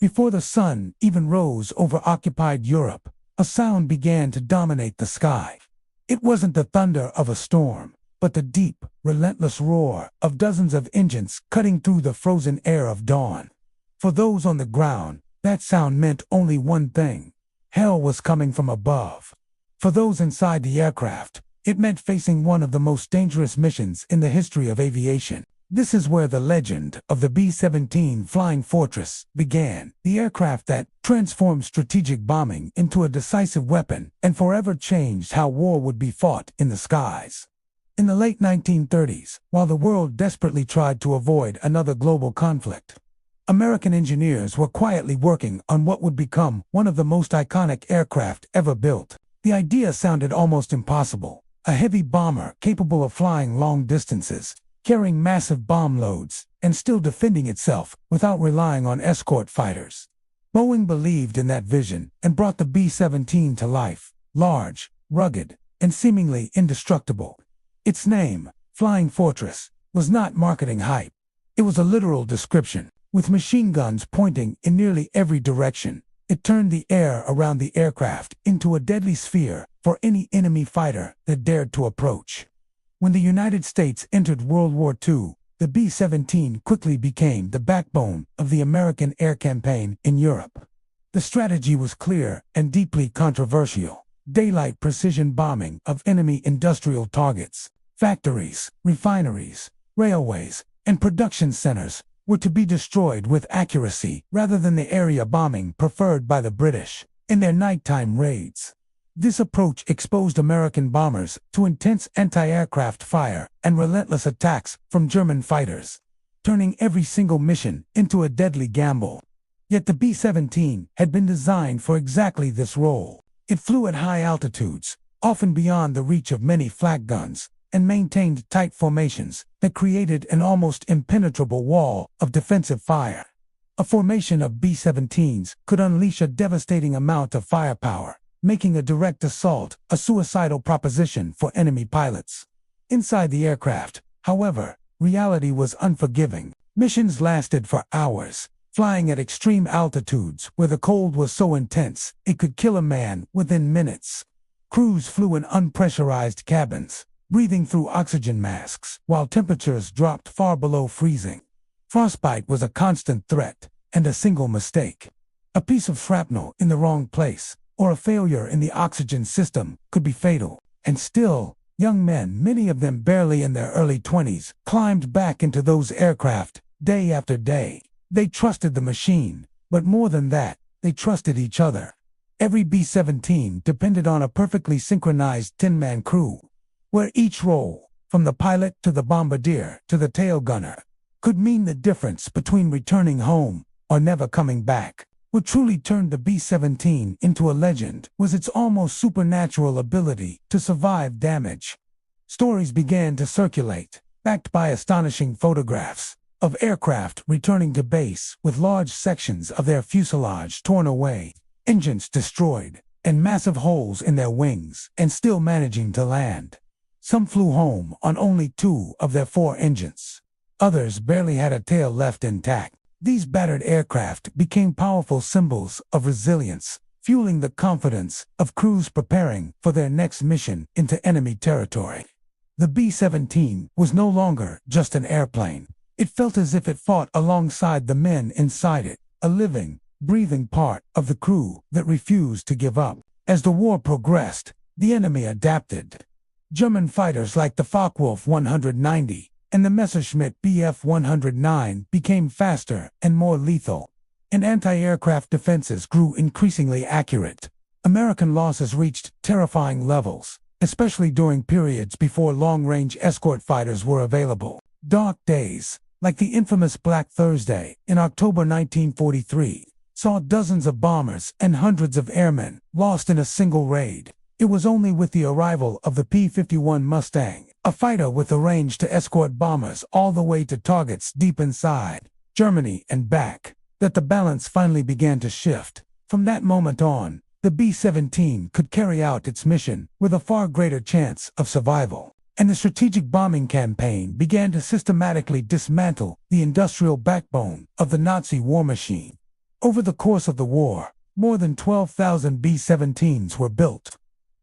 Before the sun even rose over occupied Europe, a sound began to dominate the sky. It wasn't the thunder of a storm, but the deep, relentless roar of dozens of engines cutting through the frozen air of dawn. For those on the ground, that sound meant only one thing: hell was coming from above. For those inside the aircraft, it meant facing one of the most dangerous missions in the history of aviation. This is where the legend of the B-17 Flying Fortress began, the aircraft that transformed strategic bombing into a decisive weapon and forever changed how war would be fought in the skies. In the late 1930s, while the world desperately tried to avoid another global conflict, American engineers were quietly working on what would become one of the most iconic aircraft ever built. The idea sounded almost impossible: a heavy bomber capable of flying long distances, carrying massive bomb loads, and still defending itself without relying on escort fighters. Boeing believed in that vision and brought the B-17 to life, large, rugged, and seemingly indestructible. Its name, Flying Fortress, was not marketing hype. It was a literal description. With machine guns pointing in nearly every direction, it turned the air around the aircraft into a deadly sphere for any enemy fighter that dared to approach. When the United States entered World War II, the B-17 quickly became the backbone of the American air campaign in Europe. The strategy was clear and deeply controversial: daylight precision bombing of enemy industrial targets. Factories, refineries, railways, and production centers were to be destroyed with accuracy rather than the area bombing preferred by the British in their nighttime raids. This approach exposed American bombers to intense anti-aircraft fire and relentless attacks from German fighters, turning every single mission into a deadly gamble. Yet the B-17 had been designed for exactly this role. It flew at high altitudes, often beyond the reach of many flak guns, and maintained tight formations that created an almost impenetrable wall of defensive fire. A formation of B-17s could unleash a devastating amount of firepower, making a direct assault a suicidal proposition for enemy pilots. Inside the aircraft, however, reality was unforgiving. Missions lasted for hours, flying at extreme altitudes where the cold was so intense it could kill a man within minutes. Crews flew in unpressurized cabins, breathing through oxygen masks while temperatures dropped far below freezing. Frostbite was a constant threat, and a single mistake, a piece of shrapnel in the wrong place, or a failure in the oxygen system, could be fatal. And still, young men, many of them barely in their early 20s, climbed back into those aircraft day after day. They trusted the machine, but more than that, they trusted each other. Every B-17 depended on a perfectly synchronized 10-man crew, where each role, from the pilot to the bombardier to the tail gunner, could mean the difference between returning home or never coming back. What truly turned the B-17 into a legend was its almost supernatural ability to survive damage. Stories began to circulate, backed by astonishing photographs, of aircraft returning to base with large sections of their fuselage torn away, engines destroyed, and massive holes in their wings, and still managing to land. Some flew home on only 2 of their 4 engines. Others barely had a tail left intact. These battered aircraft became powerful symbols of resilience, fueling the confidence of crews preparing for their next mission into enemy territory. The B-17 was no longer just an airplane. It felt as if it fought alongside the men inside it, a living, breathing part of the crew that refused to give up. As the war progressed, the enemy adapted. German fighters like the Focke-Wulf 190 and the Messerschmitt Bf 109 became faster and more lethal, and anti-aircraft defenses grew increasingly accurate. American losses reached terrifying levels, especially during periods before long-range escort fighters were available. Dark days, like the infamous Black Thursday in October 1943, saw dozens of bombers and hundreds of airmen lost in a single raid. It was only with the arrival of the P-51 Mustang, a fighter with the range to escort bombers all the way to targets deep inside Germany and back, that the balance finally began to shift. From that moment on, the B-17 could carry out its mission with a far greater chance of survival, and the strategic bombing campaign began to systematically dismantle the industrial backbone of the Nazi war machine. Over the course of the war, more than 12,000 B-17s were built.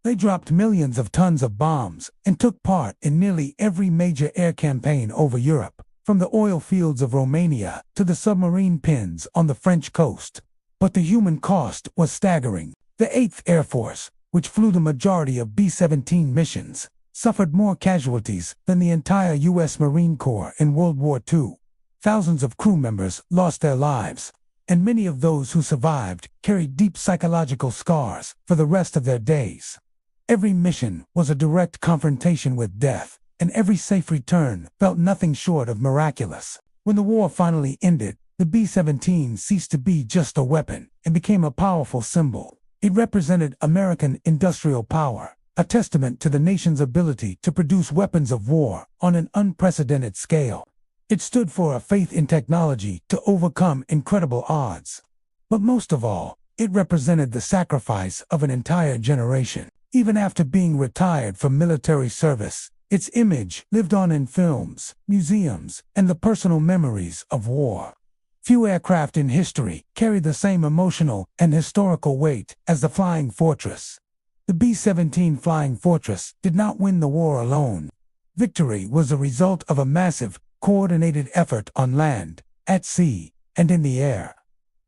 They dropped millions of tons of bombs and took part in nearly every major air campaign over Europe, from the oil fields of Romania to the submarine pins on the French coast. But the human cost was staggering. The 8th Air Force, which flew the majority of B-17 missions, suffered more casualties than the entire U.S. Marine Corps in World War II. Thousands of crew members lost their lives, and many of those who survived carried deep psychological scars for the rest of their days. Every mission was a direct confrontation with death, and every safe return felt nothing short of miraculous. When the war finally ended, the B-17 ceased to be just a weapon and became a powerful symbol. It represented American industrial power, a testament to the nation's ability to produce weapons of war on an unprecedented scale. It stood for a faith in technology to overcome incredible odds. But most of all, it represented the sacrifice of an entire generation. Even after being retired from military service, its image lived on in films, museums, and the personal memories of war. Few aircraft in history carry the same emotional and historical weight as the Flying Fortress. The B-17 Flying Fortress did not win the war alone. Victory was a result of a massive, coordinated effort on land, at sea, and in the air.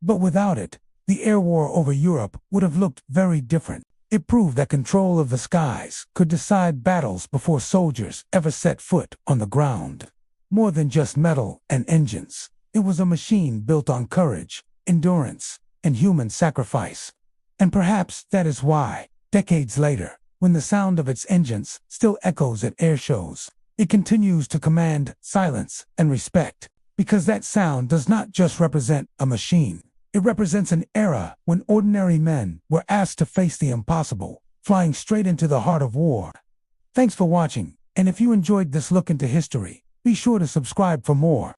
But without it, the air war over Europe would have looked very different. It proved that control of the skies could decide battles before soldiers ever set foot on the ground. More than just metal and engines, it was a machine built on courage, endurance, and human sacrifice. And perhaps that is why, decades later, when the sound of its engines still echoes at air shows, it continues to command silence and respect, because that sound does not just represent a machine. It represents an era when ordinary men were asked to face the impossible, flying straight into the heart of war. Thanks for watching, and if you enjoyed this look into history, be sure to subscribe for more.